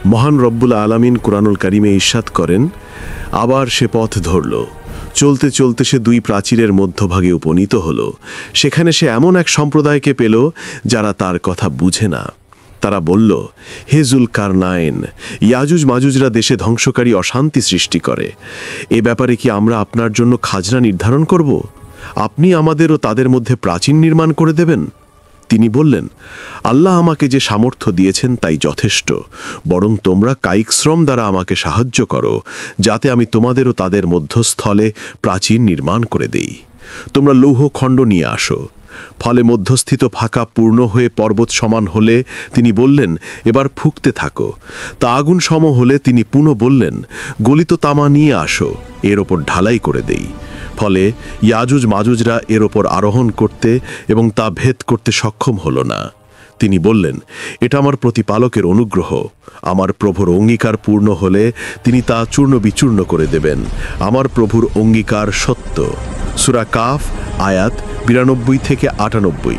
মহান রব্বুল আলামিন কুরআনুল কারীমে ইরশাদ করেন, আবার সে পথ ধরল। চলতে চলতে সে দুই প্রাচীরের মধ্যভাগে উপনীত হল। সেখানে সে এমন এক সম্প্রদায়কে পেল যারা তার কথা বুঝে না। তারা বলল, হে যুলকারনাইন, ইয়াজুজ মাজুজরা দেশে ধ্বংসকারী অশান্তি সৃষ্টি করে। এ ব্যাপারে কি আমরা আপনার জন্য খাজনা নির্ধারণ করব? আপনি আমাদের ও তাদের মধ্যে প্রাচীর নির্মাণ করে দেবেন? তিনি বললেন, আল্লাহ আমাকে যে সামর্থ্য দিয়েছেন তাই যথেষ্ট। বরং তোমরা কায়িক শ্রম দ্বারা আমাকে সাহায্য করো, যাতে আমি তোমাদেরও তাদের মধ্যস্থলে প্রাচীর নির্মাণ করে দেই। তোমরা লৌহ খণ্ড নিয়ে আসো। ফলে মধ্যস্থিত ফাঁকা পূর্ণ হয়ে পর্বত সমান হলে তিনি বললেন, এবার ফুঁকতে থাকো। তা আগুন সম হলে তিনি পুনঃ বললেন, গলিত তামা নিয়ে আসো, এর ওপর ঢালাই করে দেই। ফলে ইয়াজুজ মাজুজরা এর ওপর আরোহণ করতে এবং তা ভেদ করতে সক্ষম হল না। তিনি বললেন, এটা আমার প্রতিপালকের অনুগ্রহ। আমার প্রভুর অঙ্গীকার পূর্ণ হলে তিনি তা চূর্ণ বিচূর্ণ করে দেবেন। আমার প্রভুর অঙ্গীকার সত্য। সূরা কাফ আয়াত 92 থেকে 98।